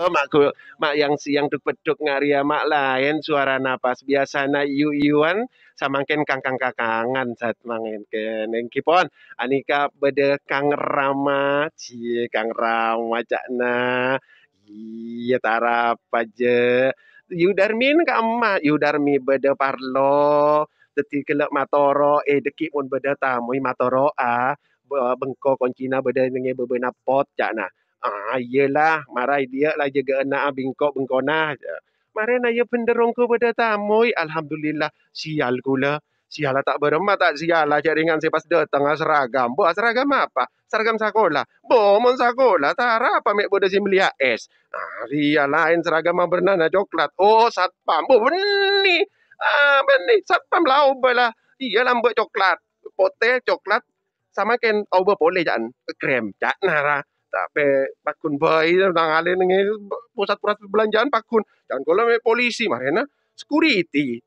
Oh, makku mak yang siang tuk peduk ngaria mak lain suara napas biasana iu-iuan samangken kangkang kakangan saat mangen ken engkipon anika bede kang rama cie kang rama cakna iya tara paje Yudarmin ka emak Yudarmi bede parlo teti kelek matoro deki pun bede tamui matoro bengko koncina bede nenge bebena pot cakna. Iyalah, marai dia lah jaga anak bingkok bengkona. Mari na ya penderong ko pada tamoy. Alhamdulillah, sial kula. Sial lah tak beremah tak sial lah jaringan saya pas datang seragam. Bo seragam apa? Seragam sekolah. Bo mon sekolah tara apa mek boda si melia es. Ria lain seragam bernana coklat. Oh, satpam. Bo beni. Beni satpam lau bala. Iya lambat coklat. Pote coklat sama ken au boleh jangan krem. Jangan nara tapi pakun bayi tentang alih nengi pusat-pusat perbelanjaan pakun jangan kalau me polisi marena security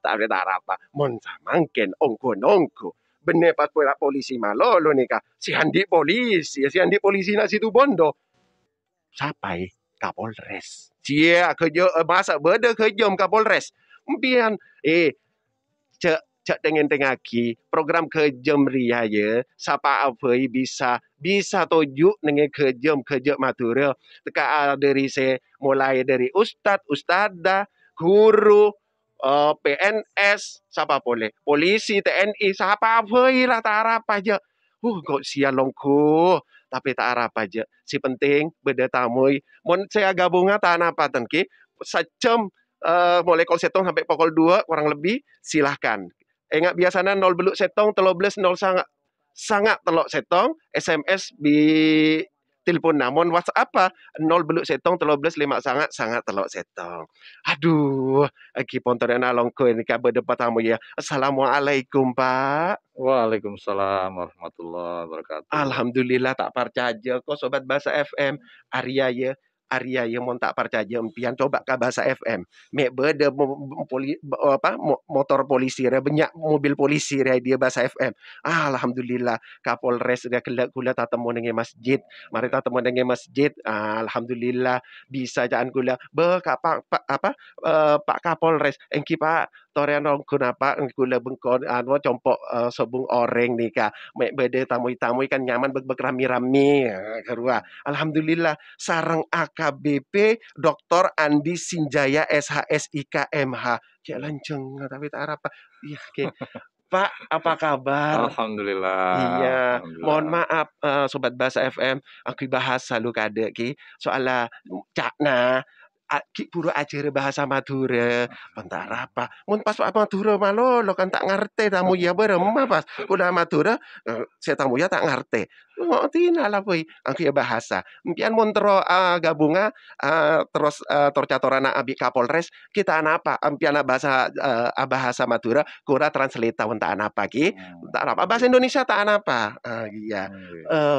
tapi tak apa mon samangken ongko bene pas pula polisi malolo nih kak si handi polisi nasi tu bondo sapai Kapolres cia kerja masa beda kerja Kapolres mpian cek cek dengan tengaki program kejam ria ya sapa apa bisa tujuk dengan kejam matura teka dari se mulai dari ustadzah guru PNS siapa boleh polisi TNI siapa apa lah tak harap aja kok sialongku tapi tak harap aja si penting beda tamui mon saya gabungan tak apa tengki sejam mulai call setong sampai pukul 2 kurang lebih silahkan. Ingat biasanya 0 beluk setong, 13 0 sangat telok setong, SMS di telepon namun WhatsApp apa 0 beluk setong 13 5 sangat telok setong. Aduh, aki pontorena longko ini kabar depan tamu ya. Assalamualaikum Pak. Waalaikumsalam warahmatullahi wabarakatuh. Alhamdulillah tak percaya kok sobat bahasa FM Arya yang mau tak percaya empian coba ke bahasa FM. Mek beda motor polisi re banyak mobil polisi re dia bahasa FM. Alhamdulillah Kapolres dia kula tatemu dengan masjid. Mari tatemu dengan masjid. Alhamdulillah bisa jangan kula Pak Kapolres engki Pak Toriano kunapa kula bengkon compok sobung oreng nih ka. Mek beda tamu-tamu kan nyaman rami-rami kerua. Alhamdulillah sarang AKBP Dr. Andi Sinjaya SHSIK MH. Cek lanceng tapi tak apa. Iya, oke. Pak, apa kabar? Alhamdulillah. Iya, mohon Alhamdulillah. maaf sobat bahasa FM, aku bahas selalu kade ki soalnya cakna ki pura acara bahasa Madura, bentar apa? Mun pas apa Madura malo lo kan tak ngerti tamu ya berema pas udah Madura saya tamu ya tak ngerti. Oh, tina lah boy, aku ya bahasa. Mpian montro gabunga terus torcatorana abi Kapolres kita apa? Mpian bahasa Madura kura translate tahun tak apa ki? Tak apa bahasa Indonesia tak apa? Iya.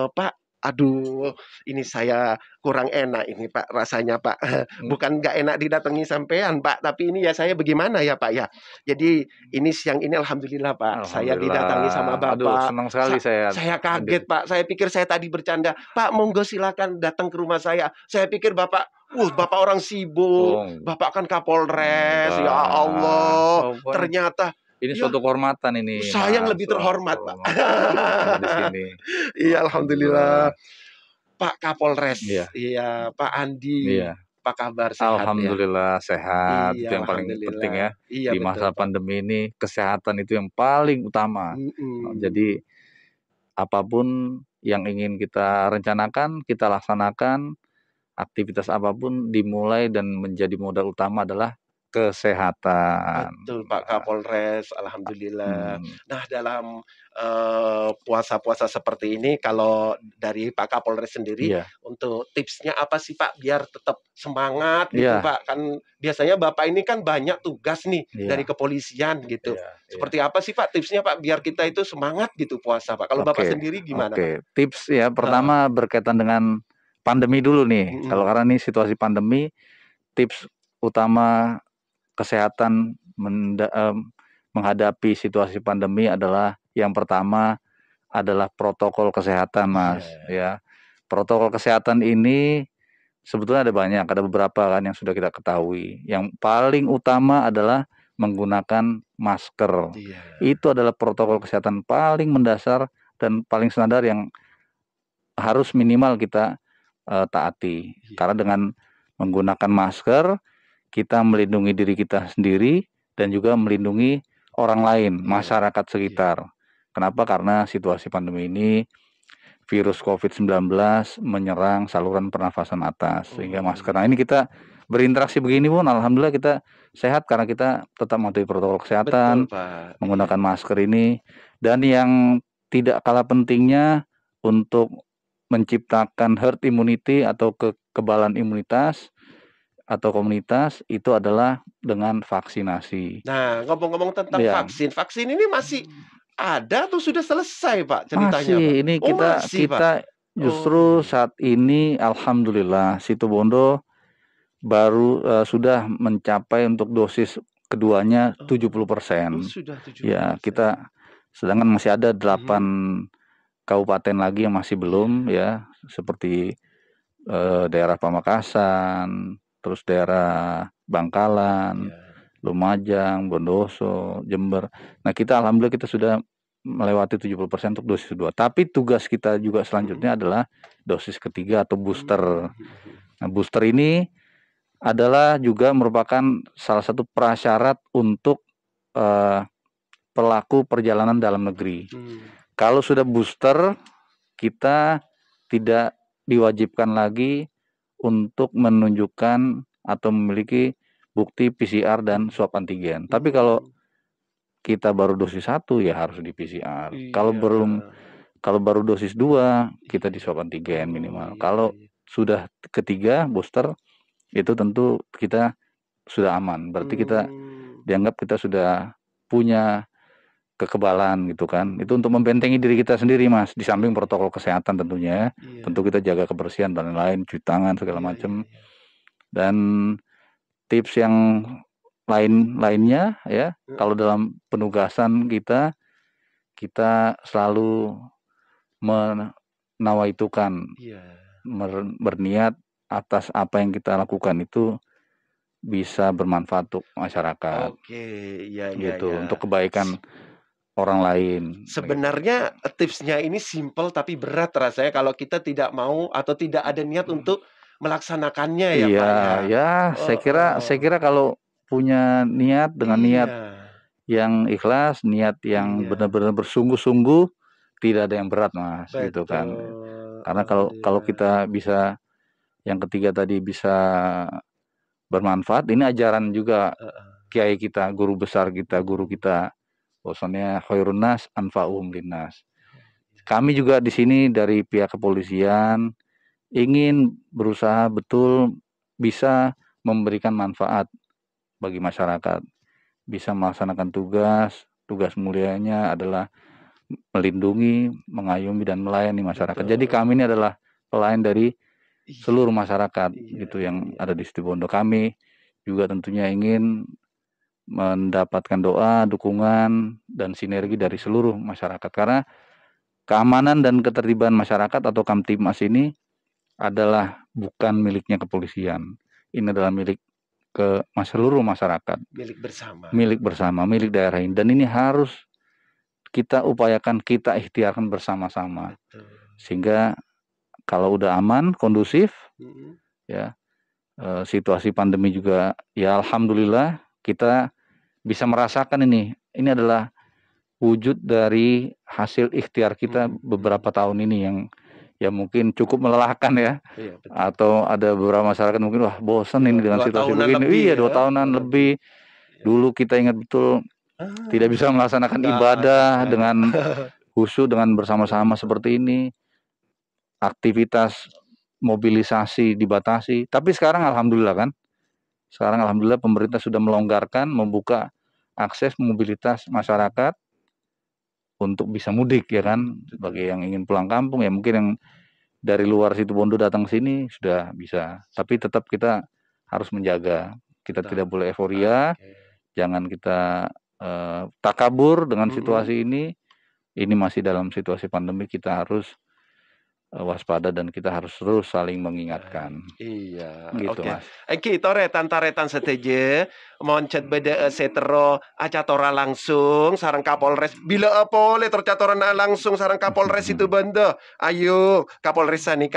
Pak aduh, ini saya kurang enak ini Pak rasanya Pak. Bukan nggak enak didatangi sampean Pak, tapi ini ya saya bagaimana ya Pak ya. Jadi ini siang ini alhamdulillah Pak, saya didatangi sama Alhamdulillah. Aduh, Bapak. senang sekali saya. Saya kaget Pak, saya pikir saya tadi bercanda. Pak, monggo silakan datang ke rumah saya. Saya pikir Bapak, Bapak orang sibuk, Bapak kan Kapolres, ya Allah. Oh, Ternyata ini ya, suatu kehormatan ini. saya yang lebih terhormat Pak. Di sini. Iya alhamdulillah. Pak Kapolres, Iya. iya Pak Andi, Iya. apa kabar sehat Alhamdulillah ya? sehat, itu Iya yang paling penting ya. Iya, Di masa betul, Pak. pandemi ini kesehatan itu yang paling utama. Jadi apapun yang ingin kita rencanakan, kita laksanakan, aktivitas apapun dimulai dan menjadi modal utama adalah kesehatan. Betul Pak Kapolres, alhamdulillah. Nah dalam puasa-puasa seperti ini, kalau dari Pak Kapolres sendiri, untuk tipsnya apa sih Pak biar tetap semangat gitu Pak? Kan biasanya Bapak ini kan banyak tugas nih dari kepolisian gitu. Seperti apa sih Pak tipsnya Pak biar kita itu semangat gitu puasa Pak? Kalau Bapak sendiri gimana Pak? Tips ya pertama berkaitan dengan pandemi dulu nih. Kalau karena ini situasi pandemi, tips utama kesehatan menghadapi situasi pandemi adalah yang pertama adalah protokol kesehatan, Mas. Ya, protokol kesehatan ini sebetulnya ada banyak, ada beberapa kan yang sudah kita ketahui. Yang paling utama adalah menggunakan masker. Itu adalah protokol kesehatan paling mendasar dan paling standar yang harus minimal kita taati. Karena dengan menggunakan masker, kita melindungi diri kita sendiri dan juga melindungi orang lain, masyarakat sekitar. Kenapa? Karena situasi pandemi ini virus COVID-19 menyerang saluran pernafasan atas, sehingga masker. Nah, ini kita berinteraksi begini pun alhamdulillah kita sehat karena kita tetap mematuhi protokol kesehatan, menggunakan masker ini. Dan yang tidak kalah pentingnya untuk menciptakan herd immunity atau kekebalan imunitas atau komunitas itu adalah dengan vaksinasi. Nah, ngomong-ngomong tentang vaksin ini masih ada atau sudah selesai, Pak, ceritanya, Pak? Masih, ini kita justru saat ini alhamdulillah Situbondo baru sudah mencapai untuk dosis keduanya 70%. Sudah 70%. Ya, kita sedangkan masih ada 8 kabupaten lagi yang masih belum, ya, seperti daerah Pamekasan, terus daerah Bangkalan, Lumajang, Bondowoso, Jember. Nah, kita alhamdulillah kita sudah melewati 70% untuk dosis kedua. Tapi tugas kita juga selanjutnya adalah dosis ketiga atau booster. Nah, booster ini adalah juga merupakan salah satu prasyarat untuk pelaku perjalanan dalam negeri. Kalau sudah booster, kita tidak diwajibkan lagi untuk menunjukkan atau memiliki bukti PCR dan swab antigen. Tapi kalau kita baru dosis 1 ya harus di PCR. Kalau baru dosis 2 kita di swab antigen minimal. Kalau sudah ketiga booster itu tentu kita sudah aman. Berarti kita dianggap kita sudah punya kekebalan gitu kan. Itu untuk membentengi diri kita sendiri, Mas, di samping protokol kesehatan tentunya. Tentu kita jaga kebersihan dan lain-lain, cuci tangan segala macam. Dan tips yang lainnya ya, kalau dalam penugasan kita selalu menawaitukan, berniat atas apa yang kita lakukan itu bisa bermanfaat untuk masyarakat. Gitu, untuk kebaikan orang lain. Sebenarnya tipsnya ini simple tapi berat rasanya kalau kita tidak mau atau tidak ada niat untuk melaksanakannya ya, Pak ya. Ya, saya kira kalau punya niat dengan niat yang ikhlas, niat yang benar-benar bersungguh-sungguh, tidak ada yang berat, Mas, gitu kan. Karena kalau kita bisa yang ketiga tadi bisa bermanfaat, ini ajaran juga kiai kita, guru besar kita, guru kita. Bahwasanya khairun nas anfa'uhum linnas. Kami juga di sini dari pihak kepolisian ingin berusaha betul bisa memberikan manfaat bagi masyarakat. Bisa melaksanakan tugas mulianya adalah melindungi, mengayomi dan melayani masyarakat. Jadi kami ini adalah pelayan dari seluruh masyarakat gitu yang ada di Situbondo. Kami juga tentunya ingin mendapatkan doa, dukungan, dan sinergi dari seluruh masyarakat. Karena keamanan dan ketertiban masyarakat atau Kamtibmas ini adalah bukan miliknya kepolisian. Ini adalah milik seluruh masyarakat. Milik bersama, milik daerah ini. Dan ini harus kita upayakan, kita ikhtiarkan bersama-sama. Sehingga kalau udah aman, kondusif, ya, situasi pandemi juga ya alhamdulillah kita bisa merasakan ini adalah wujud dari hasil ikhtiar kita beberapa tahun ini yang ya mungkin cukup melelahkan ya. Atau ada beberapa masyarakat mungkin wah bosan ini dengan situasi begini. 2 tahunan lebih. Dulu kita ingat betul tidak bisa melaksanakan ibadah dengan khusyuk, dengan bersama-sama seperti ini. Aktivitas mobilisasi dibatasi. Tapi sekarang alhamdulillah kan. Sekarang alhamdulillah pemerintah sudah melonggarkan, membuka akses mobilitas masyarakat untuk bisa mudik ya kan. Bagi yang ingin pulang kampung ya mungkin yang dari luar Situbondo datang sini sudah bisa. Tapi tetap kita harus menjaga. Kita tidak boleh euforia. Jangan kita takabur dengan situasi ini. ini masih dalam situasi pandemi, kita harus waspada dan kita harus terus saling mengingatkan. Iya, Gitu, oke. Mas. Eki tore tantaretan seteje moncet beda setero acatora langsung sarang Kapolres. Bila apa le tercatora langsung sarang Kapolres itu benda. Ayo Kapolres nih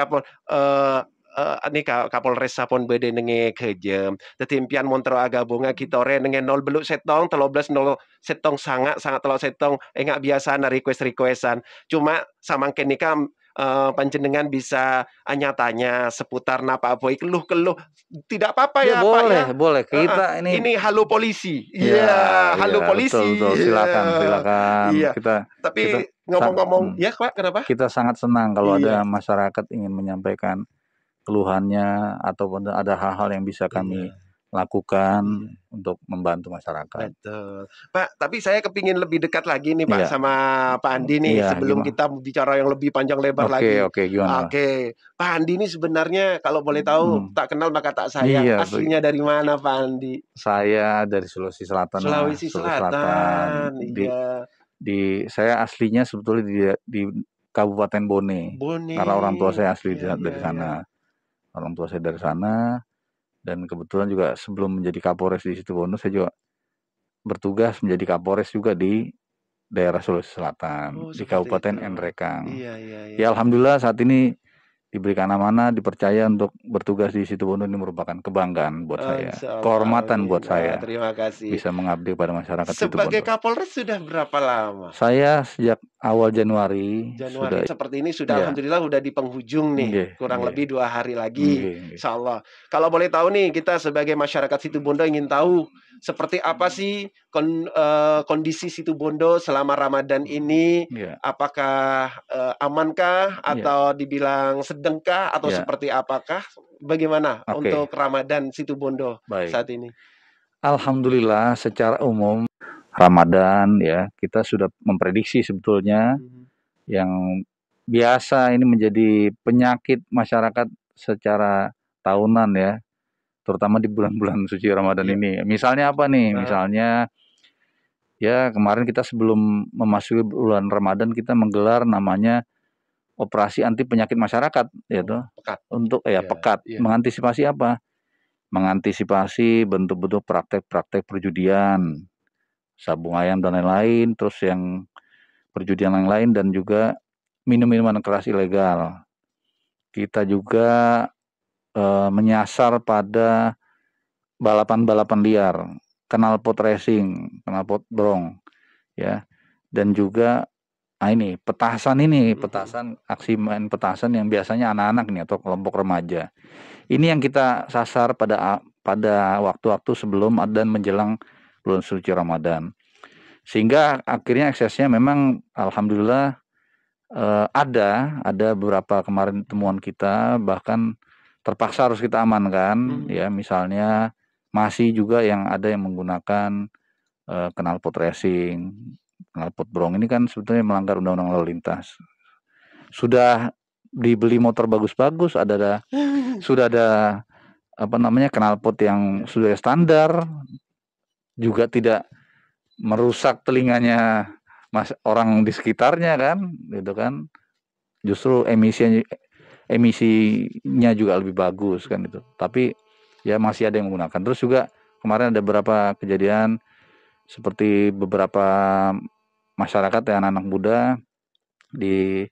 ini Kapolres sapon beda nenge kejem. Tetimpian montro aga bunga kitore nenge 0 beluk setong 13 0 setong sangat telok setong enggak biasa na requestan. Cuma samangken nikah panjenengan bisa nyatanya seputar napa boy keluh-keluh tidak apa-apa Ya ya Pak ya. boleh. Kita Ini halo polisi. ya, Iya, halo polisi. betul. Silakan. Iya. Kita Tapi ngomong-ngomong, ya Pak, kenapa? kita sangat senang kalau Iya. ada masyarakat ingin menyampaikan keluhannya ataupun ada hal-hal yang bisa kami lakukan untuk membantu masyarakat. Betul. Pak, tapi saya kepingin lebih dekat lagi nih Pak Iya. sama Pak Andi nih Iya, sebelum gimana? kita bicara yang lebih panjang lebar lagi. Oke, gimana, Mas? Oke, Pak Andi ini sebenarnya kalau boleh tahu tak kenal maka tak sayang. Iya, Aslinya dari mana Pak Andi? saya dari Sulawesi Selatan, Mas. Sulawesi Sulawesi Selatan. Selatan. Iya. Saya aslinya sebetulnya di Kabupaten Bone. Bone. Karena orang tua saya asli Iya, dari sana. iya. Orang tua saya dari sana, dan kebetulan juga sebelum menjadi Kapolres di Situbondo, saya juga bertugas menjadi Kapolres juga di daerah Sulawesi Selatan, Oh, di seperti Kabupaten itu. Nrekang. Iya. Ya alhamdulillah saat ini diberikan amanah, dipercaya untuk bertugas di Situbondo, ini merupakan kebanggaan buat saya, kehormatan buat saya Terima kasih. bisa mengabdi pada masyarakat Sebagai Situbondo. Kapolres sudah berapa lama? Saya sejak awal Januari seperti ini sudah alhamdulillah sudah di penghujung nih. Kurang lebih 2 hari lagi. Insyaallah. Kalau boleh tahu nih, kita sebagai masyarakat Situbondo ingin tahu seperti apa sih kondisi Situbondo selama Ramadan ini? Apakah amankah atau dibilang sedengkah atau seperti apakah? Bagaimana untuk Ramadan Situbondo saat ini? Alhamdulillah secara umum Ramadan ya, kita sudah memprediksi sebetulnya yang biasa ini menjadi penyakit masyarakat secara tahunan ya, terutama di bulan-bulan suci Ramadan ini. Misalnya apa nih? Misalnya ya kemarin kita sebelum memasuki bulan Ramadan kita menggelar namanya operasi anti penyakit masyarakat, yaitu untuk pekat. Mengantisipasi apa? Mengantisipasi bentuk-bentuk praktek-praktek perjudian, sabung ayam dan lain-lain, terus yang perjudian yang lain, dan juga minum-minuman keras ilegal. Kita juga menyasar pada balapan-balapan liar, knalpot racing, knalpot brong, ya, dan juga petasan aksi main petasan yang biasanya anak-anak nih atau kelompok remaja. Ini yang kita sasar pada waktu-waktu sebelum dan menjelang bulan suci Ramadan. Sehingga akhirnya eksesnya memang alhamdulillah ada beberapa kemarin temuan kita bahkan terpaksa harus kita amankan ya, misalnya masih juga yang ada yang menggunakan knalpot racing, knalpot brong. Ini kan sebetulnya melanggar undang-undang lalu lintas. Sudah dibeli motor bagus-bagus, sudah ada knalpot yang sudah standar, juga tidak merusak telinganya orang di sekitarnya kan, gitu kan. Justru emisinya juga lebih bagus kan itu. Tapi ya masih ada yang menggunakan. Terus juga kemarin ada beberapa kejadian seperti beberapa masyarakat ya, anak-anak muda di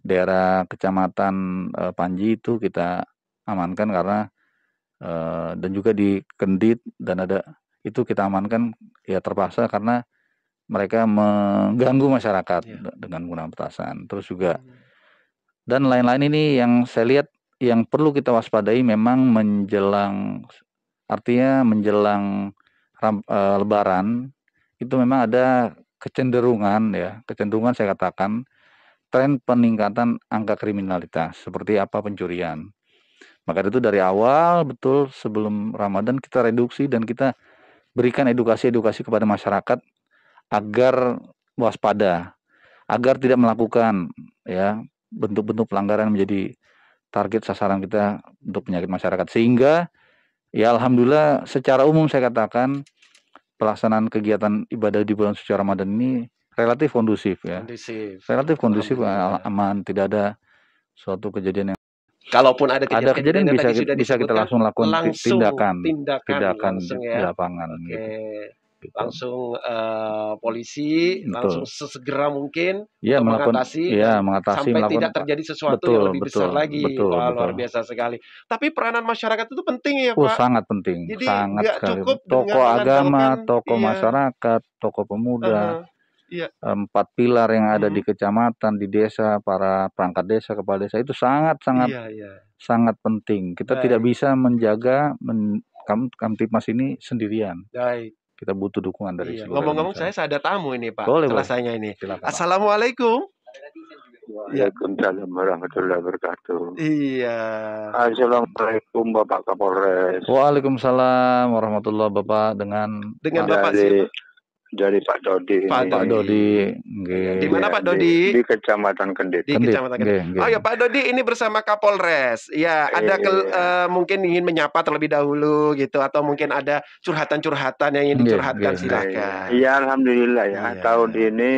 daerah Kecamatan Panji itu kita amankan karena dan juga di Kendit dan itu kita amankan ya terpaksa karena mereka mengganggu masyarakat dengan menggunakan petasan. Terus juga dan lain-lain ini yang saya lihat yang perlu kita waspadai memang menjelang Lebaran itu memang ada kecenderungan saya katakan tren peningkatan angka kriminalitas seperti pencurian. Maka itu dari awal betul sebelum Ramadan kita reduksi dan kita berikan edukasi kepada masyarakat agar waspada, agar tidak melakukan bentuk-bentuk pelanggaran menjadi target sasaran kita untuk penyakit masyarakat. Sehingga ya alhamdulillah secara umum saya katakan pelaksanaan kegiatan ibadah di bulan suci Ramadan ini relatif kondusif ya. Kondusif. Relatif kondusif, Alhamdulillah. aman, tidak ada suatu kejadian yang Kalaupun ada kejadian kejadian yang tadi sudah bisa kita disebutkan, langsung lakukan langsung tindakan di langsung ya. lapangan Oke. gitu. Langsung polisi langsung Betul. sesegera mungkin Ya, untuk melakukan mengatasi dan sampai melakukan tidak terjadi sesuatu yang betul, lebih besar lagi. betul, Wah, betul. luar biasa sekali. Tapi peranan masyarakat itu penting ya, Oh, Pak. sangat penting, Jadi sangat nggak sekali. cukup dengan Tokoh agama, mengandalkan tokoh iya, masyarakat, tokoh pemuda, iya. 4 pilar yang ada di Mhm. kecamatan, di desa, para perangkat desa, kepala desa itu sangat-sangat Iya, iya. sangat penting. Kita tidak Baik, bisa menjaga Kamtipmas ini sendirian. baik. Kita butuh dukungan dari Iya, seluruh ngomong-ngomong saya masyarakat. ada tamu ini, Pak, Boleh, boleh. rasanya ini. Silakan, Pak. Assalamualaikum. Iya. Waalaikumsalam warahmatullahi wabarakatuh. Iya. Assalamualaikum Bapak Kapolres. Waalaikumsalam warahmatullahi Bapak dengan Bapak siapa? Dari Pak Dodi Pak ini. Pak Dodi. Di mana Pak Dodi? Di Kecamatan Kendit. Di Kecamatan Kendit. Oh ya Pak Dodi ini bersama Kapolres. Ya, ada mungkin ingin menyapa terlebih dahulu gitu atau mungkin ada curhatan-curhatan yang ingin dicurhatkan silakan. Iya, alhamdulillah ya. Iya. Tahun ini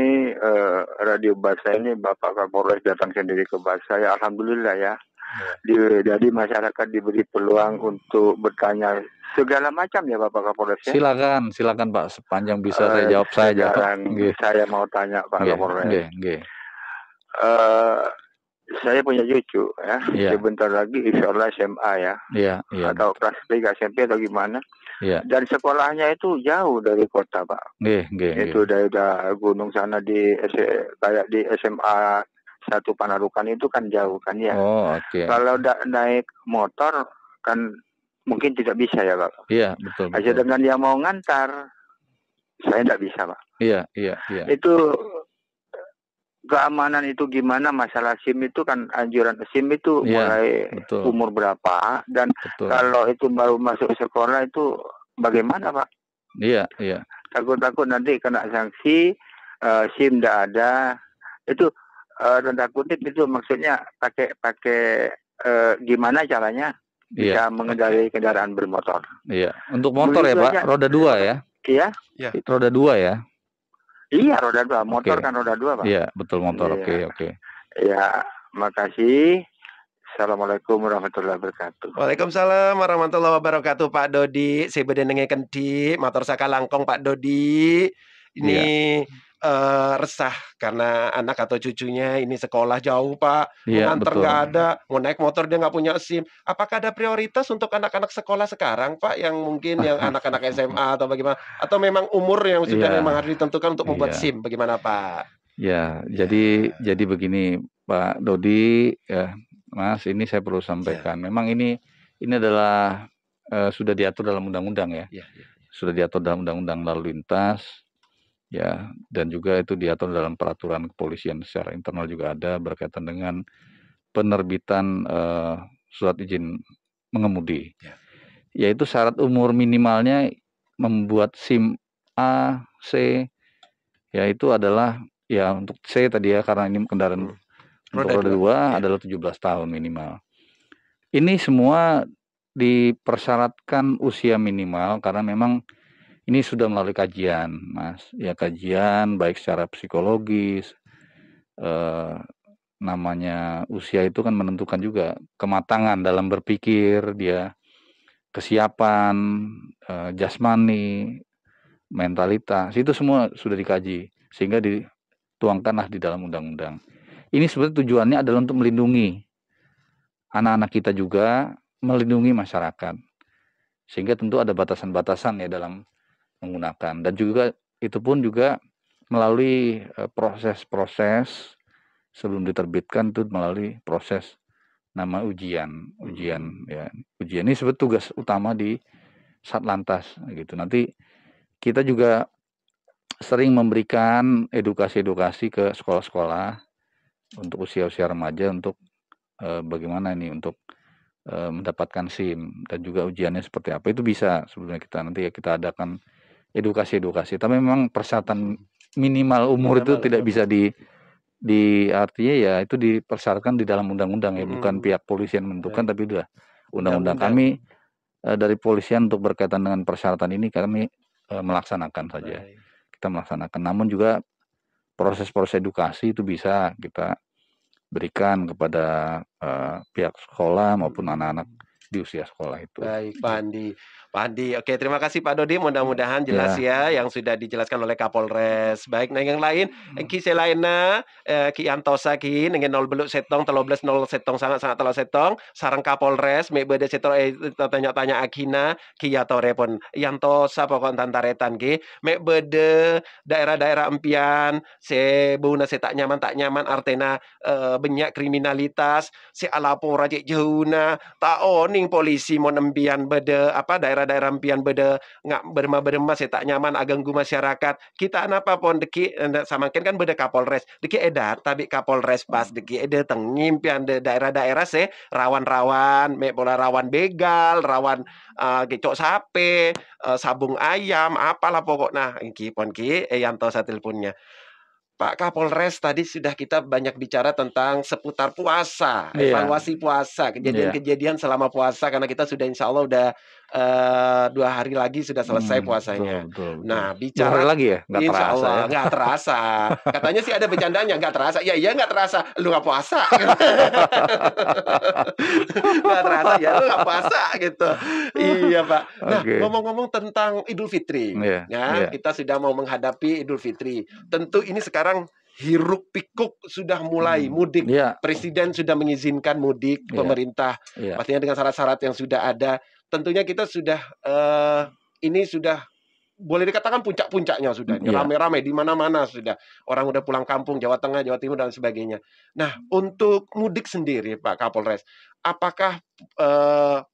Radio Basa ini Bapak Kapolres datang sendiri ke Basa ya, alhamdulillah ya. Jadi masyarakat diberi peluang untuk bertanya segala macam ya Bapak Kapolres ya. Silakan Pak, sepanjang bisa saya jawab saya jawab. Saya mau tanya Pak Kapolres. Saya punya cucu ya. Sebentar lagi insya Allah SMA ya. Atau kelas 3 SMP atau gimana. Dan sekolahnya itu jauh dari kota Pak. Itu dari gunung sana kayak di SMA 1 Panarukan itu kan jauh kan ya. Kalau naik motor kan mungkin tidak bisa ya Pak. Iya, betul. Dengan dia mau ngantar, saya tidak bisa Pak. Iya. Itu keamanan itu gimana, masalah SIM itu kan anjuran SIM itu mulai umur berapa, dan kalau itu baru masuk sekolah itu bagaimana Pak? Iya. Takut-takut nanti kena sanksi, SIM tidak ada, itu tanda kutip itu maksudnya pakai gimana caranya bisa mengendarai kendaraan bermotor. Iya, untuk motor ya Pak, roda 2 ya? Iya. Roda 2 ya? Iya, roda 2, motor kan roda 2 Pak. Iya, betul motor, oke. Ya, makasih. Assalamualaikum warahmatullahi wabarakatuh. Waalaikumsalam warahmatullahi wabarakatuh Pak Dodi. Saya bedenenge kendi, motor saka langkong Pak Dodi. Ini resah karena anak atau cucunya ini sekolah jauh Pak, nganter nggak ada, mau naik motor dia nggak punya SIM. Apakah ada prioritas untuk anak-anak sekolah sekarang Pak, yang mungkin yang anak-anak SMA atau bagaimana? Atau memang umur yang sudah memang harus ditentukan untuk membuat SIM, bagaimana Pak? Ya, jadi begini Pak Dodi, ya Mas, ini saya perlu sampaikan. Memang ini adalah sudah diatur dalam undang-undang ya. Sudah diatur dalam undang-undang lalu lintas. Ya, dan juga itu diatur dalam peraturan kepolisian secara internal juga ada berkaitan dengan penerbitan surat izin mengemudi. Yaitu syarat umur minimalnya membuat SIM A, C, yaitu adalah ya untuk C tadi ya, karena ini kendaraan untuk roda 2 adalah 17 tahun minimal. Ini semua dipersyaratkan usia minimal karena memang ini sudah melalui kajian, Mas. Ya, kajian baik secara psikologis, namanya usia itu kan menentukan juga kematangan dalam berpikir, dia kesiapan, jasmani, mentalitas, itu semua sudah dikaji sehingga dituangkanlah di dalam undang-undang. Ini sebenarnya tujuannya adalah untuk melindungi anak-anak kita juga, melindungi masyarakat. Sehingga tentu ada batasan-batasan ya dalam menggunakan, dan juga itu pun juga melalui proses-proses sebelum diterbitkan itu melalui proses nama ujian ya. Ujian ini sebetulnya tugas utama di Satlantas gitu. Nanti kita juga sering memberikan edukasi ke sekolah-sekolah untuk usia-usia remaja untuk bagaimana ini untuk mendapatkan SIM, dan juga ujiannya seperti apa itu bisa sebelumnya kita adakan edukasi. Tapi memang persyaratan minimal umur itu tidak bisa artinya ya itu dipersyaratkan di dalam undang-undang ya, bukan pihak polisian menentukan, tapi udah undang-undang. Kami dari polisian untuk berkaitan dengan persyaratan ini kami melaksanakan saja. Kita melaksanakan. Namun juga proses-proses edukasi itu bisa kita berikan kepada pihak sekolah maupun anak-anak di usia sekolah itu. Baik, Pak Andi. Pak Andi, oke, terima kasih Pak Dodi. Mudah-mudahan jelas ya yang sudah dijelaskan oleh Kapolres. Baik, nah yang lain, ki selainna ki antosa ki dengan 0 beluk setong 13 0 setong sangat-sangat telo setong sarang Kapolres mek bede setong tanya-tanya akina ki yatore pun yantosa pokok tantaretan ki mek bede daerah-daerah empian se buna se tak nyaman artena banyak kriminalitas se alapora cek jeuna tak oning polisi mon empian bede apa daerah-daerah empian bede ngak berma se tak nyaman aganggu masyarakat kita napa pon deki samakin kan bede Kapolres deki edat tapi Kapolres pas deki ede tengimpian de daerah-daerah se rawan-rawan mek bola rawan begal rawan gecok sape sabung ayam apalah pokoknya iki pon ki yanto sa teleponnya Pak Kapolres tadi sudah kita banyak bicara tentang seputar puasa, evaluasi puasa, kejadian-kejadian selama puasa karena kita sudah insya Allah udah 2 hari lagi sudah selesai puasanya. Betul. Nah, bicara lagi ya, insya Allah nggak terasa. Katanya sih ada bercandanya, nggak terasa. Ya nggak terasa, lu nggak puasa. Nggak terasa ya, lu nggak puasa gitu. Iya Pak. Nah, ngomong-ngomong tentang Idul Fitri, kita sudah mau menghadapi Idul Fitri. Tentu ini sekarang hiruk pikuk sudah mulai mudik. Presiden sudah mengizinkan mudik, pemerintah pastinya dengan syarat-syarat yang sudah ada. Tentunya kita sudah ini sudah boleh dikatakan puncak-puncaknya sudah rame-rame di mana-mana sudah orang udah pulang kampung Jawa Tengah, Jawa Timur dan sebagainya. Nah, untuk mudik sendiri Pak Kapolres, apakah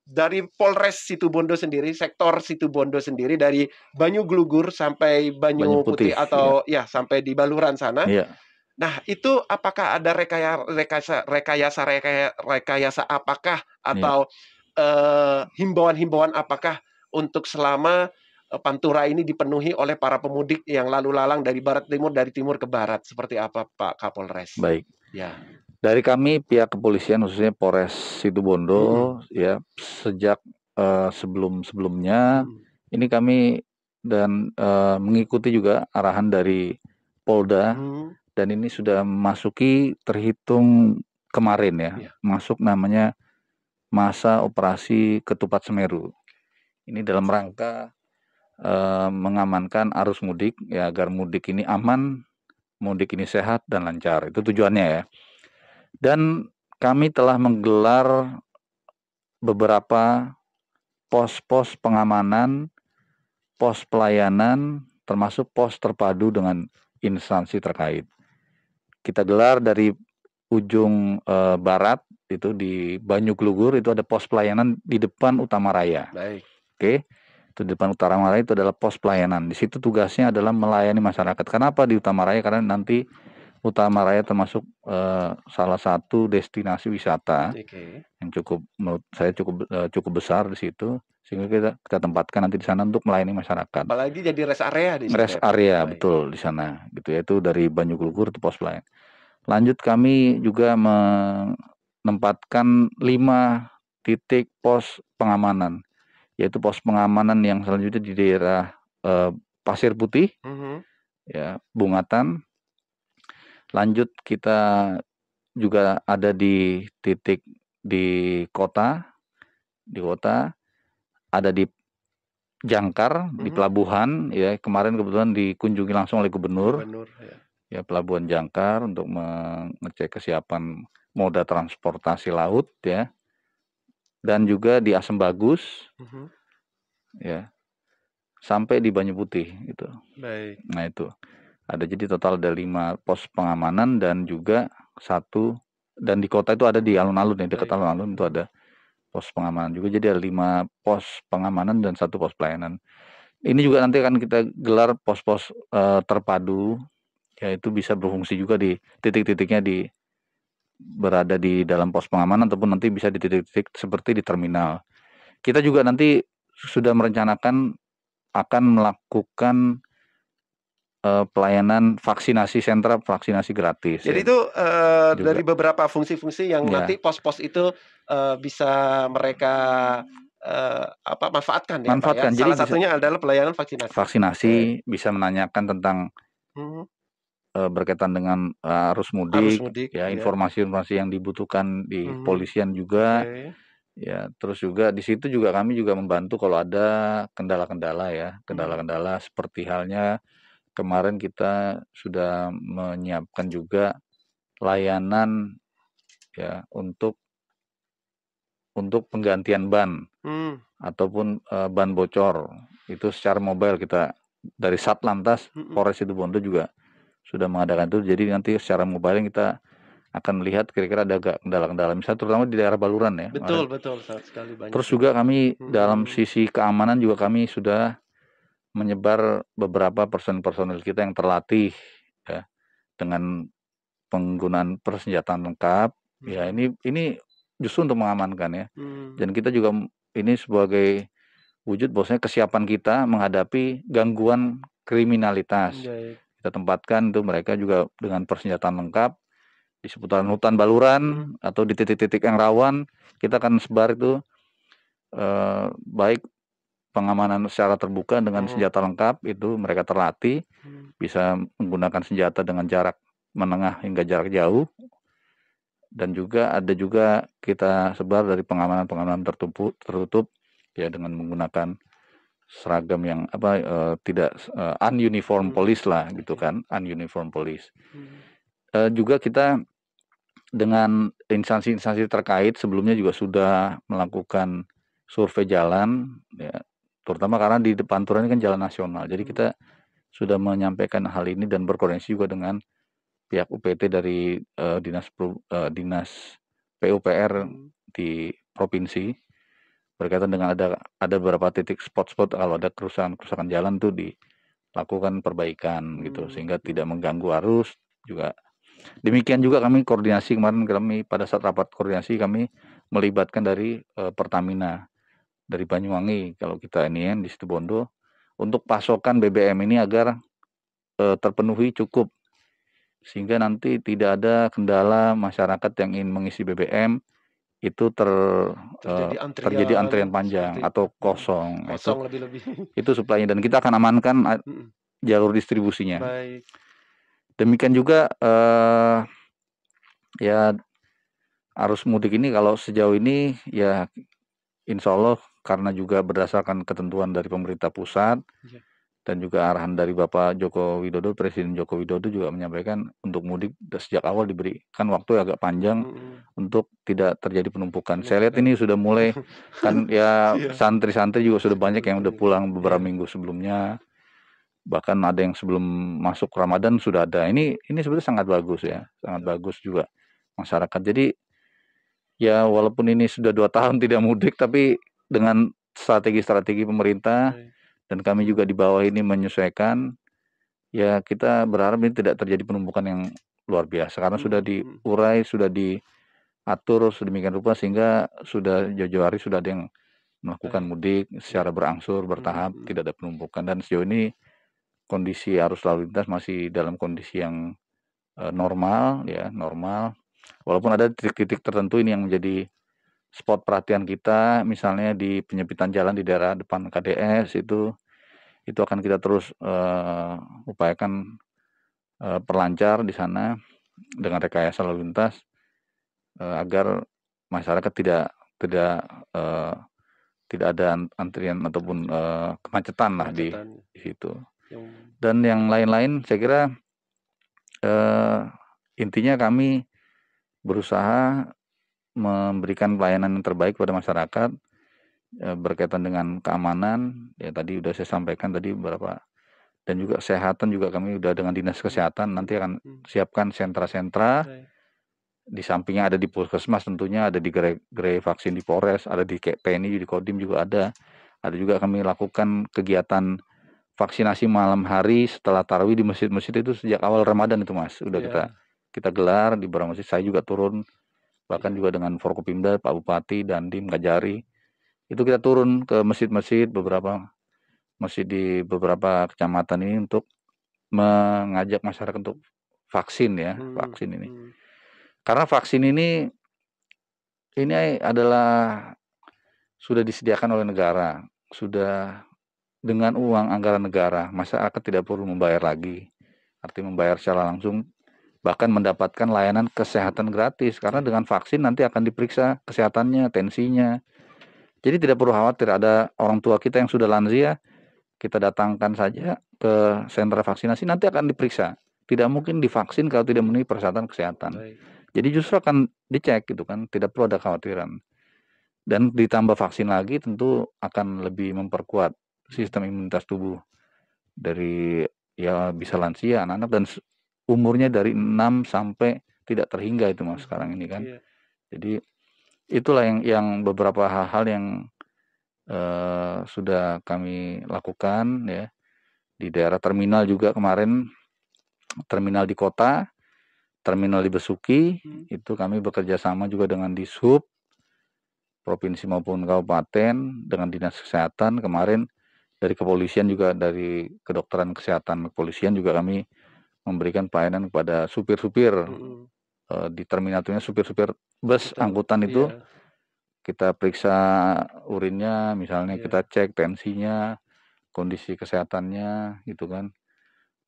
dari Polres Situbondo sendiri, sektor Situbondo sendiri dari Banyu Glugur sampai Banyu Putih atau sampai di Baluran sana. Nah, itu apakah ada rekayasa apakah atau himbauan-himbauan apakah untuk selama Pantura ini dipenuhi oleh para pemudik yang lalu lalang dari barat timur, dari timur ke barat, seperti apa Pak Kapolres? Baik. Dari kami pihak kepolisian khususnya Polres Situbondo sejak sebelumnya ini kami dan mengikuti juga arahan dari Polda dan ini sudah memasuki terhitung kemarin masuk namanya masa operasi Ketupat Semeru. Ini dalam rangka mengamankan arus mudik agar mudik ini aman, mudik ini sehat dan lancar. Itu tujuannya Dan kami telah menggelar beberapa pos-pos pengamanan, pos pelayanan, termasuk pos terpadu dengan instansi terkait. Kita gelar dari ujung barat itu di Banyu Glugur itu ada pos pelayanan di depan Utama Raya. Baik. Itu di depan Utama Raya itu adalah pos pelayanan. Di situ tugasnya adalah melayani masyarakat. Kenapa di Utama Raya? Karena nanti Utama Raya termasuk salah satu destinasi wisata yang menurut saya cukup besar di situ, sehingga kita tempatkan nanti di sana untuk melayani masyarakat. Apalagi jadi rest area di sana. Rest area betul di sana, gitu itu dari Banyu Glugur itu pos pelayanan. Lanjut kami juga menempatkan 5 titik pos pengamanan, yaitu pos pengamanan yang selanjutnya di daerah Pasir Putih, Bungatan. Lanjut kita juga ada di titik di kota, ada di Jangkar, di pelabuhan, kemarin kebetulan dikunjungi langsung oleh Gubernur Pelabuhan Jangkar untuk mengecek kesiapan moda transportasi laut, dan juga di Asem Bagus, sampai di Banyu Putih, gitu. Baik. Nah itu. Ada jadi total ada 5 pos pengamanan dan juga 1 dan di kota itu ada di alun-alun dekat alun-alun itu ada pos pengamanan juga, jadi ada 5 pos pengamanan dan 1 pos pelayanan. Ini juga nanti akan kita gelar pos-pos terpadu, yaitu bisa berfungsi juga di titik-titiknya berada di dalam pos pengamanan ataupun nanti bisa di titik-titik seperti di terminal. Kita juga nanti sudah merencanakan akan melakukan pelayanan vaksinasi, sentra vaksinasi gratis. Jadi itu dari beberapa fungsi-fungsi yang nanti pos-pos itu bisa mereka manfaatkan. Manfaatkan. Jadi salah satunya adalah pelayanan vaksinasi. Bisa menanyakan tentang berkaitan dengan arus mudik, ya informasi-informasi yang dibutuhkan di polisian juga. Ya, terus juga di situ juga kami juga membantu kalau ada kendala-kendala ya, kendala-kendala seperti halnya kemarin kita sudah menyiapkan juga layanan ya untuk penggantian ban ataupun ban bocor itu secara mobile. Kita dari Satlantas Polres Situbondo juga sudah mengadakan itu, jadi nanti secara mobile kita akan melihat kira-kira ada gak kendala-kendala, misalnya terutama di daerah Baluran ya. Betul, sangat sekali banyak. Terus juga kami dalam sisi keamanan juga kami sudah menyebar beberapa personil kita yang terlatih ya dengan penggunaan persenjataan lengkap. Ya ini justru untuk mengamankan ya. Dan kita juga ini sebagai wujud bahwasanya kesiapan kita menghadapi gangguan kriminalitas. Kita tempatkan itu mereka juga dengan persenjataan lengkap di seputaran hutan Baluran atau di titik-titik yang rawan. Kita akan sebar itu baik pengamanan secara terbuka dengan senjata lengkap, itu mereka terlatih bisa menggunakan senjata dengan jarak menengah hingga jarak jauh. Dan juga ada juga kita sebar dari pengamanan tertutup ya dengan menggunakan seragam yang tidak ununiform police lah gitu kan, ununiform police. Juga kita dengan instansi-instansi terkait sebelumnya juga sudah melakukan survei jalan ya, terutama karena di depan Pantura ini kan jalan nasional. Jadi kita sudah menyampaikan hal ini dan berkoordinasi juga dengan pihak UPT dari dinas PUPR di provinsi berkaitan dengan ada beberapa titik spot-spot kalau ada kerusakan jalan tuh dilakukan perbaikan gitu sehingga tidak mengganggu arus juga. Demikian juga kami koordinasi kemarin, kami pada saat rapat koordinasi kami melibatkan dari Pertamina dari Banyuwangi kalau kita ini ya di Situbondo untuk pasokan BBM ini agar terpenuhi cukup sehingga nanti tidak ada kendala masyarakat yang ingin mengisi BBM itu terjadi antrian panjang atau kosong lebih-lebih. Itu suplainya dan kita akan amankan jalur distribusinya. Baik. Demikian juga ya arus mudik ini kalau sejauh ini ya insya Allah karena juga berdasarkan ketentuan dari pemerintah pusat dan juga arahan dari Bapak Joko Widodo, Presiden Joko Widodo juga menyampaikan untuk mudik sejak awal diberikan waktu agak panjang untuk tidak terjadi penumpukan. Saya lihat ini sudah mulai kan ya santri-santri juga sudah banyak yang udah pulang beberapa minggu sebelumnya. Bahkan ada yang sebelum masuk Ramadan sudah ada. Ini sebenarnya sangat bagus ya, sangat bagus juga masyarakat. Jadi ya walaupun ini sudah 2 tahun tidak mudik, tapi dengan strategi-strategi pemerintah dan kami juga di bawah ini menyesuaikan, ya kita berharap ini tidak terjadi penumpukan yang luar biasa karena sudah diurai, sudah diatur sedemikian rupa sehingga sudah jauh-jauh hari sudah ada yang melakukan mudik secara berangsur, bertahap, tidak ada penumpukan. Dan sejauh ini kondisi arus lalu lintas masih dalam kondisi yang normal ya, normal. Walaupun ada titik-titik tertentu ini yang menjadi spot perhatian kita, misalnya di penyempitan jalan di daerah depan KDS itu akan kita terus upayakan perlancar di sana dengan rekayasa lalu lintas agar masyarakat tidak ada antrian ataupun kemacetan lah di situ. Dan yang lain-lain saya kira intinya kami berusaha memberikan pelayanan yang terbaik pada masyarakat berkaitan dengan keamanan ya tadi sudah saya sampaikan tadi beberapa, dan juga kesehatan juga kami sudah dengan dinas kesehatan nanti akan siapkan sentra-sentra di sampingnya ada di puskesmas, tentunya ada di gerai vaksin di Polres, ada di PNI, di Kodim juga ada juga kami lakukan kegiatan vaksinasi malam hari setelah tarawih di masjid-masjid itu sejak awal Ramadan itu Mas, udah kita gelar di beberapa masjid. Saya juga turun bahkan juga dengan Forkopimda, Pak Bupati, Dandim, Kajari, itu kita turun ke masjid-masjid, beberapa masjid di beberapa kecamatan ini untuk mengajak masyarakat untuk vaksin ya, vaksin ini. Karena vaksin ini adalah sudah disediakan oleh negara, sudah dengan uang anggaran negara, masyarakat tidak perlu membayar lagi arti membayar secara langsung, bahkan mendapatkan layanan kesehatan gratis, karena dengan vaksin nanti akan diperiksa kesehatannya, tensinya. Jadi tidak perlu khawatir, ada orang tua kita yang sudah lansia, kita datangkan saja ke sentra vaksinasi, nanti akan diperiksa. Tidak mungkin divaksin kalau tidak memenuhi persyaratan kesehatan. Jadi justru akan dicek gitu kan, tidak perlu ada kekhawatiran. Dan ditambah vaksin lagi tentu akan lebih memperkuat sistem imunitas tubuh dari ya bisa lansia, anak-anak, dan umurnya dari 6 sampai tidak terhingga itu Mas sekarang ini kan. Jadi itulah yang beberapa hal-hal yang sudah kami lakukan ya. Di daerah terminal juga kemarin, terminal di kota, terminal di Besuki, itu kami bekerja sama juga dengan Dishub provinsi maupun kabupaten, dengan dinas kesehatan. Kemarin dari kepolisian juga, dari kedokteran kesehatan kepolisian juga kami memberikan pelayanan kepada supir-supir di terminal itu, supir-supir bus angkutan itu. Kita periksa urinnya, misalnya kita cek tensinya, kondisi kesehatannya gitu kan.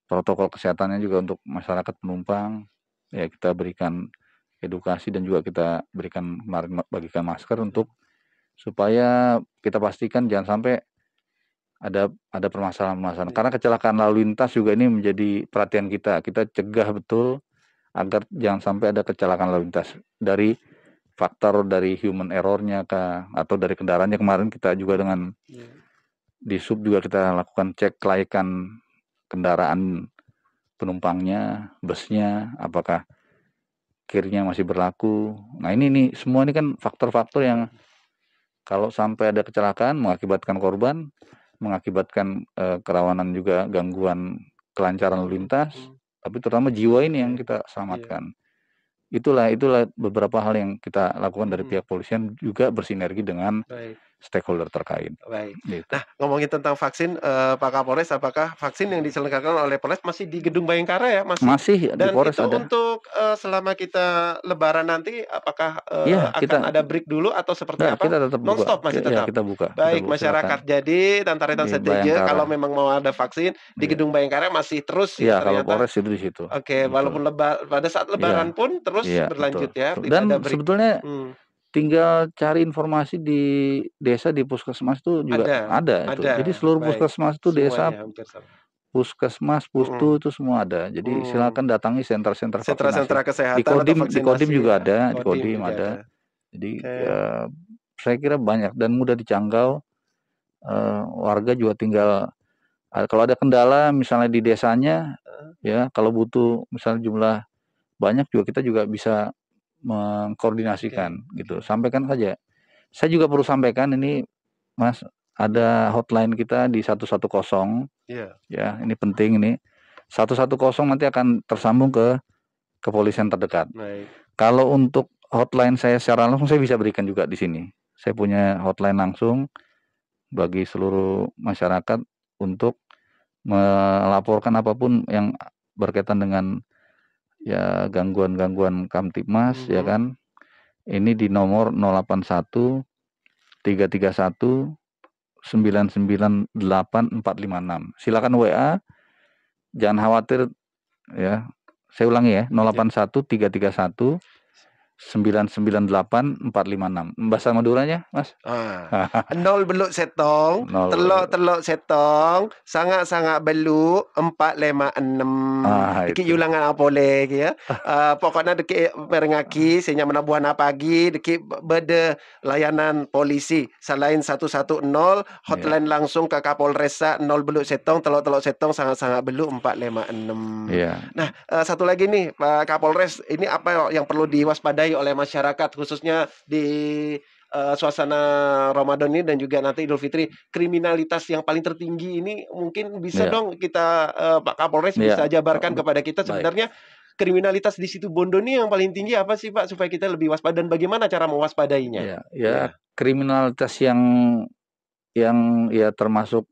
Protokol kesehatannya juga untuk masyarakat penumpang. Ya kita berikan edukasi dan juga kita berikan kemarin bagikan masker untuk supaya kita pastikan jangan sampai ada permasalahan-permasalahan. Karena kecelakaan lalu lintas juga ini menjadi perhatian kita. Kita cegah betul agar jangan sampai ada kecelakaan lalu lintas dari faktor dari human errornya kah, atau dari kendaraannya. Kemarin kita juga dengan di sub juga kita lakukan cek kelaikan kendaraan penumpangnya, busnya, apakah kirnya masih berlaku. Nah ini semua ini kan faktor-faktor yang kalau sampai ada kecelakaan mengakibatkan korban, mengakibatkan kerawanan juga gangguan kelancaran lalu lintas, tapi terutama jiwa ini yang kita selamatkan. Itulah beberapa hal yang kita lakukan dari pihak polisian, juga bersinergi dengan stakeholder terkait. Baik. Gitu. Nah, ngomongin tentang vaksin, Pak Kapolres, apakah vaksin yang diselenggarakan oleh Polres masih di Gedung Bayangkara ya? Masih di Polres itu ada. untuk selama kita Lebaran nanti, apakah akan ada break dulu atau seperti apa? Kita tetap buka. Non-stop masih tetap. Kita buka. Baik, kita masyarakat. Silakan. Jadi Tantaretan Sedaja kalau memang mau ada vaksin di Gedung Bayangkara masih terus ya ternyata. Kalau Polres itu di situ. Oke, walaupun pada saat Lebaran pun terus berlanjut ya. Dan sebetulnya tinggal cari informasi di desa, di puskesmas itu juga ada. Jadi seluruh puskesmas itu desa, puskesmas, pustu itu semua ada. Jadi silakan datangi sentra-sentra kesehatan. Di Kodim juga ada, di Kodim ada. Jadi saya kira banyak dan mudah dijangkau. Warga juga tinggal kalau ada kendala misalnya di desanya, ya kalau butuh misalnya jumlah banyak juga, kita juga bisa mengkoordinasikan gitu. Sampaikan saja. Saya juga perlu sampaikan ini Mas, ada hotline kita di 110. Ya, ini penting ini. 110 nanti akan tersambung ke kepolisian terdekat. Kalau untuk hotline saya secara langsung, saya bisa berikan juga di sini. Saya punya hotline langsung bagi seluruh masyarakat untuk melaporkan apapun yang berkaitan dengan ya gangguan-gangguan Kamtibmas ya kan. Ini di nomor 081 331 998 456. Silakan WA. Jangan khawatir ya. Saya ulangi ya, 081 331 998 456. Bahasa Maduranya, Mas? 0 beluk setong, telok setong, sangat beluk 456. Dikit ulangan apa lagi ya. Pokoknya dikit merengaki sehingga menabuhan pagi, dikit beda layanan polisi selain 110, hotline langsung ke Kapolresa 0 beluk setong, telok setong, sangat beluk 456. Nah, satu lagi nih Pak Kapolres, ini apa yang perlu diwaspadai oleh masyarakat khususnya di suasana Ramadan ini dan juga nanti Idul Fitri? Kriminalitas yang paling tertinggi ini mungkin bisa dong kita Pak Kapolres bisa jabarkan kepada kita sebenarnya kriminalitas di situ Bondo ini yang paling tinggi apa sih Pak, supaya kita lebih waspada dan bagaimana cara mewaspadainya? Kriminalitas yang ya termasuk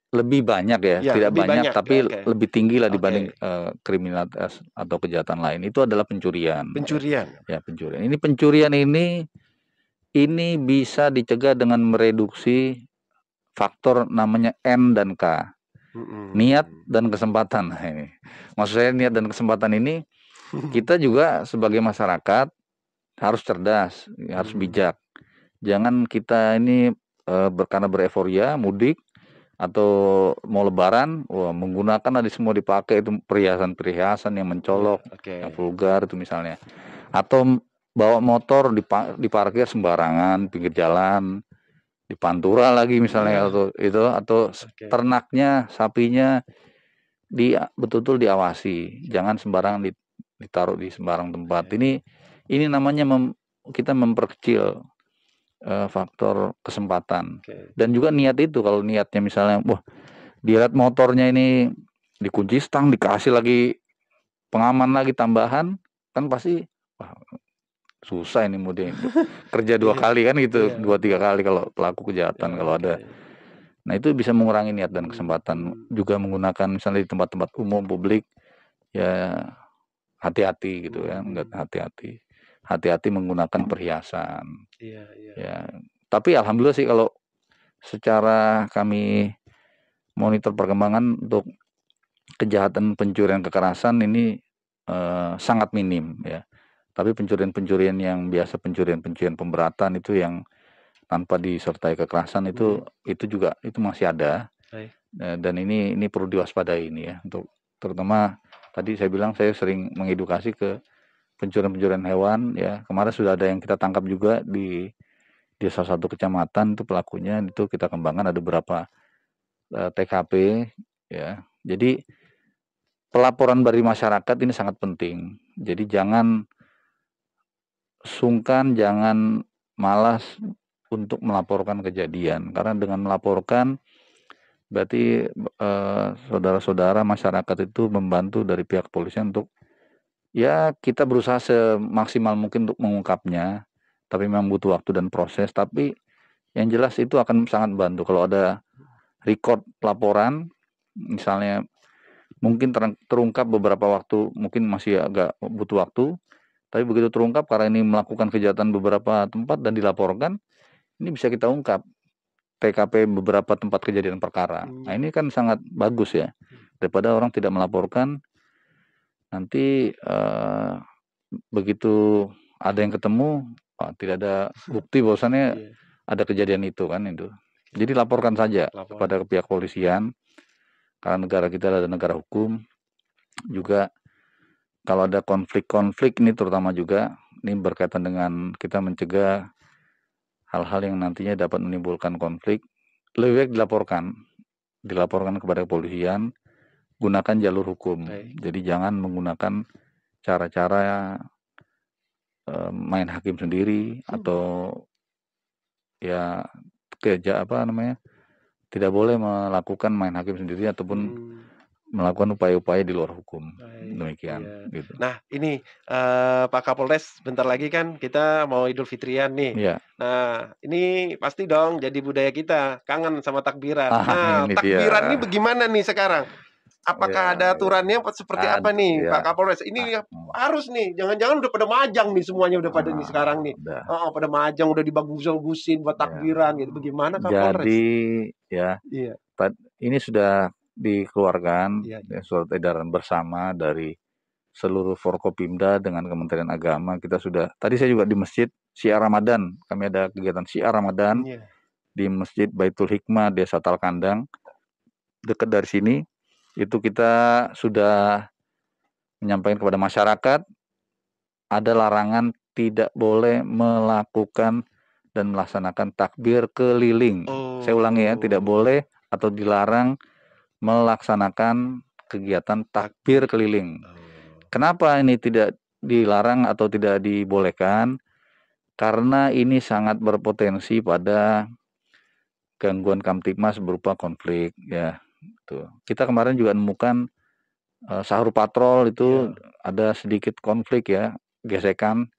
lebih banyak tidak banyak tapi lebih tinggi lah dibanding kriminalitas atau kejahatan lain, itu adalah pencurian. Pencurian. Ini pencurian ini bisa dicegah dengan mereduksi faktor namanya N dan K. Niat dan kesempatan. Nah, ini maksud saya niat dan kesempatan ini kita juga sebagai masyarakat harus cerdas, harus bijak. Jangan kita ini karena bereforia mudik atau mau lebaran, menggunakan ada semua dipakai itu perhiasan-perhiasan yang mencolok, yang vulgar itu misalnya. Atau bawa motor diparkir sembarangan pinggir jalan, di pantura lagi misalnya atau ternaknya, sapinya betul-betul diawasi, jangan sembarangan ditaruh di sembarang tempat. Ini namanya kita memperkecil faktor kesempatan. Dan juga niat itu, kalau niatnya misalnya dilihat motornya ini dikunci stang, dikasih lagi pengaman lagi tambahan, kan pasti susah ini mode kerja 2 kali kan gitu, 2-3 kali kalau pelaku kejahatan kalau ada. Nah itu bisa mengurangi niat dan kesempatan. Juga menggunakan misalnya di tempat-tempat umum publik ya hati-hati gitu ya, enggak hati-hati menggunakan perhiasan. Ya, tapi alhamdulillah sih kalau secara kami monitor perkembangan untuk kejahatan pencurian kekerasan ini sangat minim ya. Tapi pencurian-pencurian yang biasa, pencurian pemberatan itu yang tanpa disertai kekerasan itu juga itu masih ada. Dan ini perlu diwaspadai ini ya, untuk terutama tadi saya bilang saya sering mengedukasi ke pencurian hewan ya. Kemarin sudah ada yang kita tangkap juga di salah satu kecamatan, itu pelakunya itu kita kembangkan ada beberapa TKP ya. Jadi pelaporan dari masyarakat ini sangat penting. Jadi jangan sungkan, jangan malas untuk melaporkan kejadian, karena dengan melaporkan berarti saudara-saudara masyarakat itu membantu dari pihak polisian untuk ya kita berusaha semaksimal mungkin untuk mengungkapnya, tapi memang butuh waktu dan proses. Tapi yang jelas itu akan sangat bantu kalau ada record laporan, misalnya mungkin terungkap beberapa waktu, mungkin masih agak butuh waktu, tapi begitu terungkap karena ini melakukan kejahatan beberapa tempat dan dilaporkan, ini bisa kita ungkap TKP beberapa tempat kejadian perkara. Nah ini kan sangat bagus ya, daripada orang tidak melaporkan, nanti begitu ada yang ketemu tidak ada bukti bahwasannya ada kejadian itu kan itu. Jadi laporkan saja kepada pihak polisian, karena negara kita adalah negara hukum. Juga kalau ada konflik ini terutama juga ini berkaitan dengan kita mencegah hal-hal yang nantinya dapat menimbulkan konflik, lebih baik dilaporkan kepada kepolisian, gunakan jalur hukum. Jadi jangan menggunakan cara-cara main hakim sendiri atau ya tidak boleh melakukan main hakim sendiri ataupun melakukan upaya-upaya di luar hukum. Demikian gitu. Nah ini Pak Kapolres, bentar lagi kan kita mau Idul Fitrian nih. Nah ini pasti dong jadi budaya kita kangen sama takbiran. Takbiran ini bagaimana nih sekarang? Apakah ada aturannya seperti apa nih Pak Kapolres? Ini harus nih, jangan-jangan udah pada majang nih semuanya, udah pada nih sekarang nih. Pada majang, udah dibagus-bagusin buat takbiran gitu. Bagaimana Kapolres? Jadi ini sudah dikeluarkan surat edaran bersama dari seluruh Forkopimda dengan Kementerian Agama. Kita sudah, tadi saya juga di masjid Syiar Ramadan, kami ada kegiatan Syiar Ramadan di Masjid Baitul Hikmah Desa Talkandang, dekat dari sini. Itu kita sudah menyampaikan kepada masyarakat ada larangan tidak boleh melakukan dan melaksanakan takbir keliling. Saya ulangi ya, tidak boleh atau dilarang melaksanakan kegiatan takbir keliling. Kenapa ini tidak dilarang atau tidak dibolehkan? Karena ini sangat berpotensi pada gangguan Kamtibmas berupa konflik ya. Tuh. Kita kemarin juga menemukan sahur patrol itu ada sedikit konflik ya, gesekan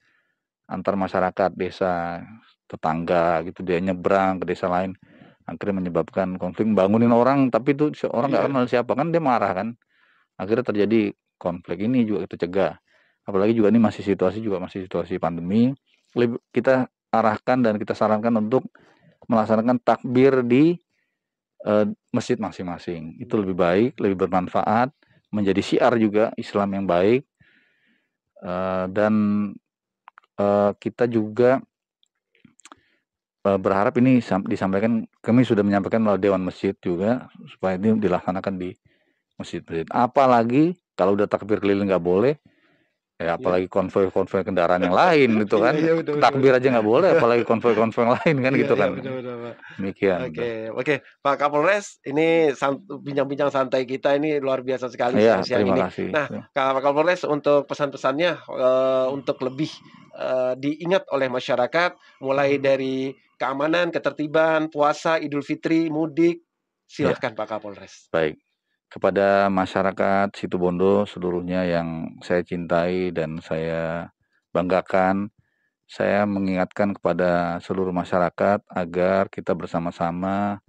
antar masyarakat desa tetangga gitu, dia nyebrang ke desa lain, akhirnya menyebabkan konflik, bangunin orang tapi itu orang nggak kenal siapa kan, dia marah kan, akhirnya terjadi konflik. Ini juga kita cegah, apalagi juga ini masih situasi pandemi. Kita arahkan dan kita sarankan untuk melaksanakan takbir di masjid masing-masing. Itu lebih baik, lebih bermanfaat, menjadi syiar juga Islam yang baik. Dan kita juga berharap ini disampaikan, kami sudah menyampaikan melalui Dewan Masjid juga, supaya ini dilaksanakan di masjid-masjid. Apalagi kalau udah takbir keliling nggak boleh, ya apalagi konvoi-konvoi kendaraan yang lain gitu kan. Takbir aja nggak boleh, apalagi konvoi-konvoi yang lain kan gitu kan. Demikian. Oke, Pak Kapolres, ini bincang-bincang santai kita ini luar biasa sekali siang-siang ini. Kasih. Nah, Pak Kapolres, untuk pesan-pesannya untuk lebih diingat oleh masyarakat, mulai dari keamanan, ketertiban, puasa, Idul Fitri, mudik, silahkan Pak Kapolres. Baik. Kepada masyarakat Situbondo seluruhnya yang saya cintai dan saya banggakan, saya mengingatkan kepada seluruh masyarakat agar kita bersama-sama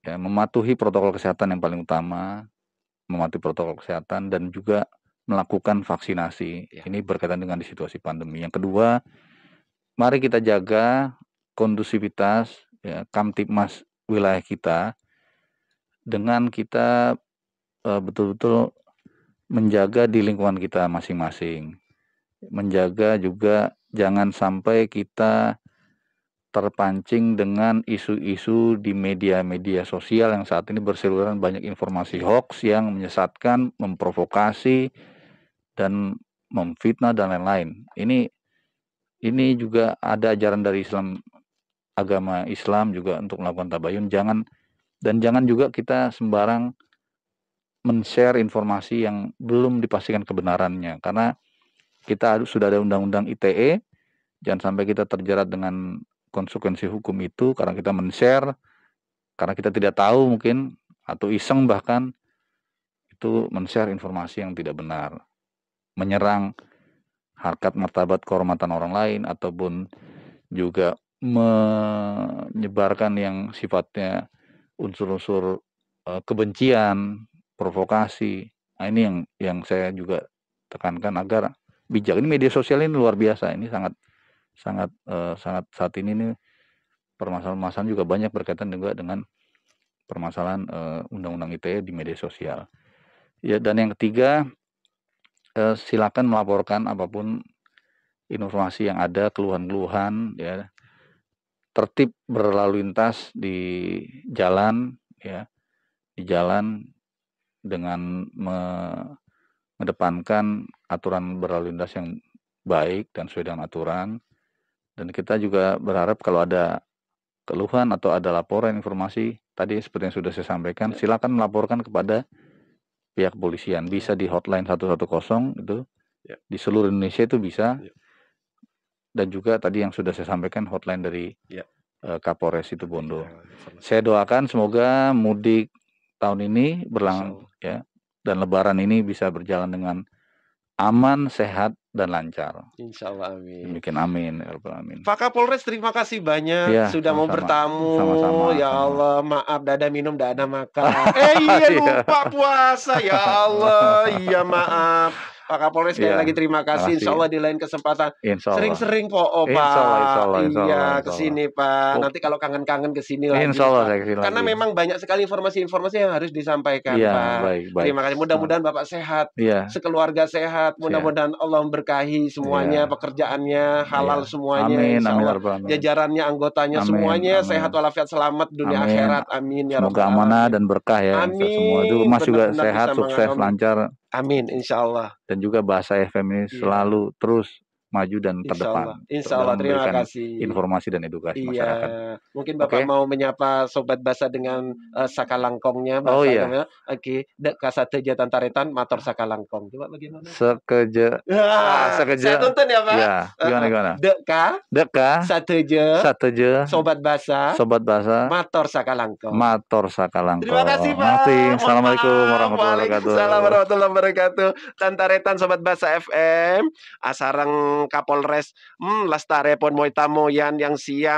ya, mematuhi protokol kesehatan yang paling utama, mematuhi protokol kesehatan dan juga melakukan vaksinasi. Ini berkaitan dengan di situasi pandemi. Yang kedua, mari kita jaga kondusivitas ya, Kamtibmas wilayah kita dengan kita betul-betul menjaga di lingkungan kita masing-masing. Menjaga juga jangan sampai kita terpancing dengan isu-isu di media-media sosial yang saat ini berseliweran banyak informasi hoax yang menyesatkan, memprovokasi, dan memfitnah dan lain-lain. Ini juga ada ajaran dari Islam, agama Islam juga untuk melakukan tabayun. Jangan juga kita sembarang men-share informasi yang belum dipastikan kebenarannya, karena kita sudah ada undang-undang ITE. Jangan sampai kita terjerat dengan konsekuensi hukum itu karena kita men-share, karena kita tidak tahu mungkin, atau iseng bahkan, itu men-share informasi yang tidak benar, menyerang harkat martabat kehormatan orang lain, ataupun juga menyebarkan yang sifatnya unsur-unsur kebencian, provokasi. Nah, ini yang saya juga tekankan agar bijak. Ini media sosial ini luar biasa. Ini sangat saat ini nih permasalahan juga banyak berkaitan juga dengan permasalahan undang-undang ITE di media sosial. Ya, dan yang ketiga, silakan melaporkan apapun informasi yang ada, keluhan-keluhan ya. Tertib berlalu lintas di jalan ya. Di jalan dengan mengedepankan aturan berlalu lintas yang baik dan sesuai dengan aturan. Dan kita juga berharap kalau ada keluhan atau ada laporan informasi tadi seperti yang sudah saya sampaikan, silakan melaporkan kepada pihak kepolisian. Bisa di hotline 110 itu di seluruh Indonesia itu bisa. Dan juga tadi yang sudah saya sampaikan hotline dari Kapolres Situbondo. Saya doakan semoga mudik tahun ini ya, dan Lebaran ini bisa berjalan dengan aman, sehat, dan lancar. Insya Allah, amin. Demikian, amin. Pak Kapolres, terima kasih banyak sudah mau bertamu. Sama-sama. Ya Allah, maaf dada minum, dada makan. Lupa puasa. Ya Allah, iya maaf. Pak Kapolres sekali lagi terima kasih. Insya Allah di lain kesempatan sering-sering Pak. Insya Allah, kesini Pak. Nanti kalau kangen-kangen kesini lagi. Insya Allah, karena memang banyak sekali informasi-informasi yang harus disampaikan Pak. Baik. Terima kasih. Mudah-mudahan Bapak sehat, sekeluarga sehat. Mudah-mudahan Allah memberkahi semuanya, pekerjaannya halal semuanya. Amin. Jajarannya, anggotanya semuanya sehat walafiat, selamat dunia akhirat. Amin ya Rabbal Semoga amanah dan berkah ya. Amin. Semua itu Mas juga sehat, sukses, lancar. Amin, insya Allah. Dan juga Bahasa FM ini selalu terus maju dan terdepan. Insya Allah, terima kasih. Informasi dan edukasi masyarakat. Mungkin Bapak mau menyapa Sobat Bahasa dengan sakalangkongnya. Oke, dek kasateja tantaretan mator sakalangkong. Coba bagaimana? Sekeja. Saya tuntun ya Pak. Ya, gimana? Deka sateja Sobat Bahasa mator sakalangkong. Terima kasih Pak. Assalamualaikum warahmatullahi wabarakatuh. Waalaikumsalam warahmatullahi wabarakatuh. Tantaretan Sobat Bahasa FM. Asarang Kapolres lastare pon moy tamoyan yang siang.